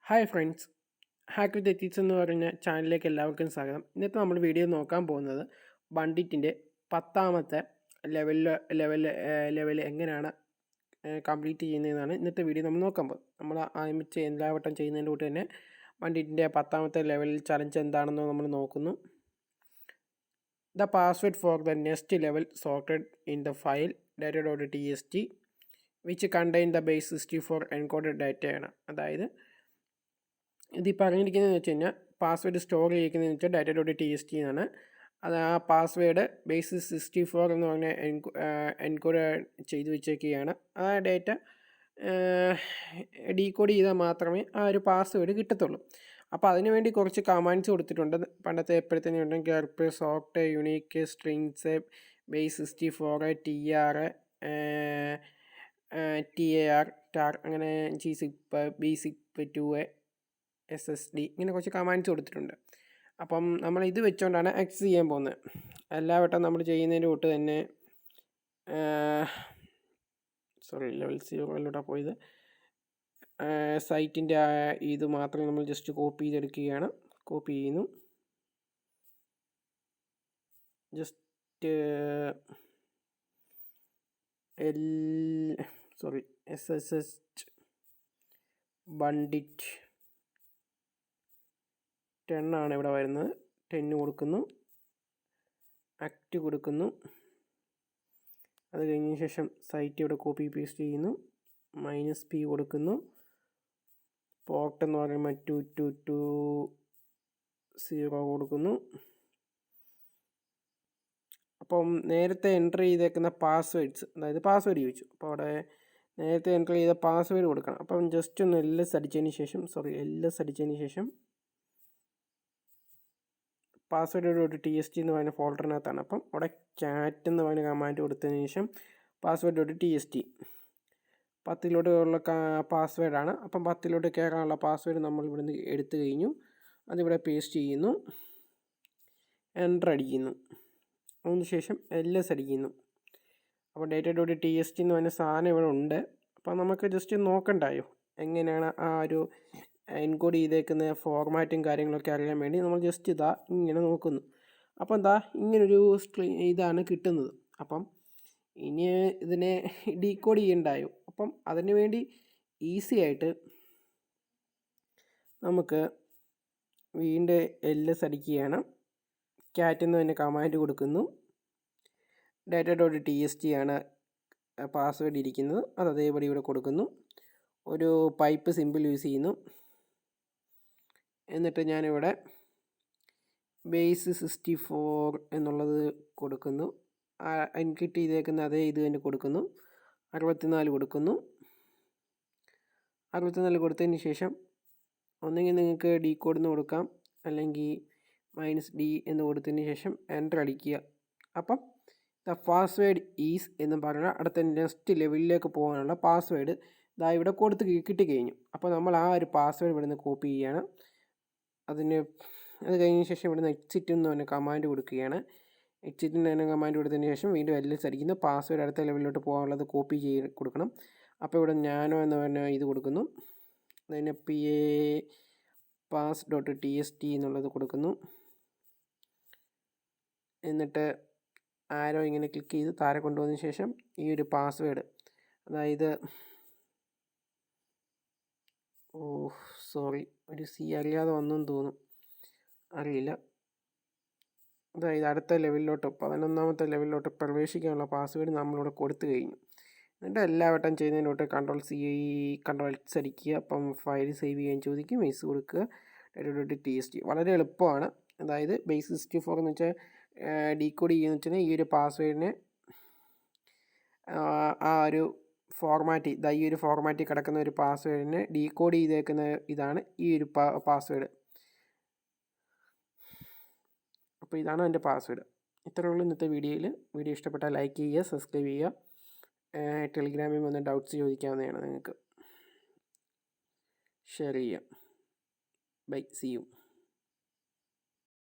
Hi friends, hack വിത്ത് ethics എന്ന് പറയുന്ന ചാനലിലേക്ക് എല്ലാവർക്കും സ്വാഗതം. ഇന്നത്തെ നമ്മൾ വീഡിയോ നോക്കാൻ പോകുന്നത് ബണ്ടിറ്റിൻ്റെ 10ാമത്തെ ലെവൽ എങ്ങനെയാണ് കംപ്ലീറ്റ് ചെയ്യുന്നതെന്നാണ് ഇന്നത്തെ വീഡിയോ നമ്മൾ നോക്കാൻ പോകുന്നത്. നമ്മൾ ആരംഭിച്ച് എല്ലാ വട്ടം ചെയ്യുന്നതിൻ്റെ കൂട്ട് തന്നെ ബണ്ടിറ്റിൻ്റെ 10ാമത്തെ ലെവലിൽ ചലഞ്ച് എന്താണെന്ന് നമ്മൾ നോക്കുന്നു. The password for the next level sorted in the file data.txt which contain the base 64 encoded ഡാറ്റയാണ്. അതായത് ഇത് ഈ പറഞ്ഞിരിക്കുന്നതെന്ന് വെച്ച് കഴിഞ്ഞാൽ പാസ്വേഡ് സ്റ്റോർ ചെയ്യിക്കുന്നതെന്ന് വെച്ചാൽ data.txt എന്നാണ്. അത് ആ പാസ്വേഡ് ബേസ് 64 എന്ന് പറഞ്ഞ എൻകോഡ് ചെയ്ത് വെച്ചേക്കുകയാണ്. ആ ഡേറ്റ ഡീകോഡ് ചെയ്താൽ മാത്രമേ ആ ഒരു പാസ്വേഡ് കിട്ടത്തുള്ളൂ. അപ്പോൾ അതിനുവേണ്ടി കുറച്ച് കമാൻഡ്സ് കൊടുത്തിട്ടുണ്ട്. പണ്ടത്തെ എപ്പോഴത്തേനും ഉണ്ടെങ്കിൽ grep, socket, unique, strings, base 64, tar അങ്ങനെ gzip, bzip 2, SSD ഇങ്ങനെ കുറച്ച് കമാൻഡ്സ് കൊടുത്തിട്ടുണ്ട്. അപ്പം നമ്മൾ ഇത് വെച്ചുകൊണ്ടാണ് ആക്സസ് ചെയ്യാൻ പോകുന്നത്. എല്ലാ വട്ടം നമ്മൾ ചെയ്യുന്നതിൻ്റെ തൊട്ട് തന്നെ ലെവൽ 0 പോയത് സൈറ്റിൻ്റെ ഇത് മാത്രം നമ്മൾ ജസ്റ്റ് കോപ്പി ചെയ്തെടുക്കുകയാണ്. കോപ്പി ചെയ്യുന്നു. ജസ്റ്റ് SSH bandit 10 ആണ് ഇവിടെ വരുന്നത്. 10 കൊടുക്കുന്നു, ആക്റ്റ് കൊടുക്കുന്നു. അത് കഴിഞ്ഞ ശേഷം സൈറ്റ് ഇവിടെ കോപ്പി പേസ്റ്റ് ചെയ്യുന്നു, -p കൊടുക്കുന്നു. പോർട്ട് എന്ന് പറയുമ്പോൾ 2220 കൊടുക്കുന്നു. അപ്പം നേരത്തെ എൻ്റർ ചെയ്തേക്കുന്ന പാസ്വേഡ്സ്, അതായത് പാസ്വേഡ് ചോദിച്ചു, അപ്പോൾ അവിടെ നേരത്തെ എൻ്റർ ചെയ്ത പാസ്വേഡ് കൊടുക്കണം. അപ്പം ജസ്റ്റ് ഒന്ന് LS അടിച്ചതിന് ശേഷം password.txt എന്ന് പറയുന്ന ഫോൾഡറിനകത്താണ്. അപ്പം അവിടെ ക്യാറ്റ് എന്ന് പറയുന്ന കമാൻഡ് കൊടുത്തതിന് ശേഷം password.txt 10 പാസ്വേഡാണ്. അപ്പം 10 കയറാനുള്ള പാസ്വേഡ് നമ്മൾ ഇവിടുന്ന് എടുത്തു കഴിഞ്ഞു. അതിവിടെ പേസ്റ്റ് ചെയ്യുന്നു, എൻ്റർ അടിക്കുന്നു. അതിനുശേഷം LS അടിക്കുന്നു. അപ്പോൾ data.txt എന്ന് പറയുന്ന സാധനം ഇവിടെ ഉണ്ട്. അപ്പോൾ നമുക്ക് ജസ്റ്റ് നോക്കണ്ടായോ എങ്ങനെയാണ് ആ ഒരു എൻകോഡ് ചെയ്തേക്കുന്ന ഫോർമാറ്റും കാര്യങ്ങളൊക്കെ അറിയാൻ വേണ്ടി നമ്മൾ ജസ്റ്റ് ഇങ്ങനെ നോക്കുന്നു. അപ്പം ഇങ്ങനൊരു ഇതാണ് കിട്ടുന്നത്. അപ്പം ഇനി ഇതിനെ ഡീകോഡ് ചെയ്യണ്ടായോ. അപ്പം അതിന് വേണ്ടി ഈസി ആയിട്ട് നമുക്ക് വീണ്ടും LS അടിക്കുകയാണ്. ക്യാറ്റ് എന്ന് തന്നെ കമാൻഡ് കൊടുക്കുന്നു. data.txt ആണ് പാസ്വേഡ് ഇരിക്കുന്നത്. അത് അതേപടി ഇവിടെ കൊടുക്കുന്നു. ഒരു പൈപ്പ് സിമ്പിൾ യൂസ് ചെയ്യുന്നു. എന്നിട്ട് ഞാനിവിടെ ബേസ് 64 എന്നുള്ളത് കൊടുക്കുന്നു. എൻക്രിപ്റ്റ് ചെയ്തേക്കുന്ന അതേ ഇത് തന്നെ കൊടുക്കുന്നു. 64 കൊടുക്കുന്നു. 64 കൊടുത്തതിന് ശേഷം ഒന്നെങ്കിൽ നിങ്ങൾക്ക് ഡീകോഡ് എന്ന് കൊടുക്കാം, അല്ലെങ്കിൽ -d എന്ന് കൊടുത്തതിന് ശേഷം എൻ്റർ അടിക്കുക. അപ്പം ദ പാസ്വേഡ് ഈസ് എന്ന് പറഞ്ഞാൽ അടുത്ത നെക്സ്റ്റ് ലെവലിലേക്ക് പോകാനുള്ള പാസ്വേഡ് ഇവിടെ കൊടുത്ത് കിട്ടിക്കഴിഞ്ഞു. അപ്പോൾ നമ്മൾ ആ ഒരു പാസ്വേഡ് ഇവിടുന്ന് കോപ്പി ചെയ്യുകയാണ്. അത് കഴിഞ്ഞ ശേഷം ഇവിടുന്ന് എക്സിറ്റ് എന്ന് പറഞ്ഞ കമാൻഡ് കൊടുക്കുകയാണ്. എക്സിറ്റിന് തന്നെ കമാൻഡ് കൊടുത്തതിന് ശേഷം വീണ്ടും LS അടിക്കുന്നു. പാസ്വേഡ് അടുത്ത ലെവലിലോട്ട് പോകാനുള്ളത് കോപ്പി കൊടുക്കണം. അപ്പോൾ ഇവിടെ ഞാനോ എന്ന് പറഞ്ഞ ഇത് കൊടുക്കുന്നു. അതിന് pass.txt എന്നുള്ളത് കൊടുക്കുന്നു. എന്നിട്ട് ആരോ ഇങ്ങനെ ക്ലിക്ക് ചെയ്ത് താഴെ കൊണ്ടുവന്നതിന് ശേഷം ഈ ഒരു പാസ്വേഡ്, അതായത് ഒരു C അറിയാതെ വന്നെന്ന് തോന്നും, അറിയില്ല. അതായത് അടുത്ത ലെവലിലോട്ട് 11ാമത്തെ ലെവലിലോട്ട് പ്രവേശിക്കാനുള്ള പാസ്വേഡ് നമ്മളിവിടെ കൊടുത്തു കഴിഞ്ഞു. എന്നിട്ട് എല്ലാ വട്ടം ചെയ്യുന്നതിനോട്ട് Ctrl+C Ctrl+X അടിക്കുക. അപ്പം ഫയൽ സേവ് ചെയ്യാൻ ചോദിക്കും, മിസ് കൊടുക്കുക. data.txt വളരെ എളുപ്പമാണ്. അതായത് ബേസ് 64 എന്ന് വെച്ചാൽ ഡീകോഡ് ചെയ്യുകയെന്ന് വെച്ചാൽ ഈ ഒരു പാസ്വേഡിനെ ആ ഒരു ഫോർമാറ്റ്, ഈ ഒരു ഫോർമാറ്റിൽ കിടക്കുന്ന ഒരു പാസ്വേഡിനെ ഡീകോഡ് ചെയ്തേക്കുന്ന ഇതാണ് ഈ ഒരു പാസ്വേഡ്. അപ്പോൾ ഇതാണ് എൻ്റെ പാസ്വേഡ്. ഇത്രയേ ഉള്ളൂ ഇന്നത്തെ വീഡിയോയിൽ. വീഡിയോ ഇഷ്ടപ്പെട്ടാൽ ലൈക്ക് ചെയ്യുക, സബ്സ്ക്രൈബ് ചെയ്യുക. ടെലിഗ്രാമിൽ വന്ന് ഡൗട്ട്സ് ചോദിക്കാവുന്നതാണ് നിങ്ങൾക്ക്. ഷെയർ ചെയ്യാം. Bye, see U.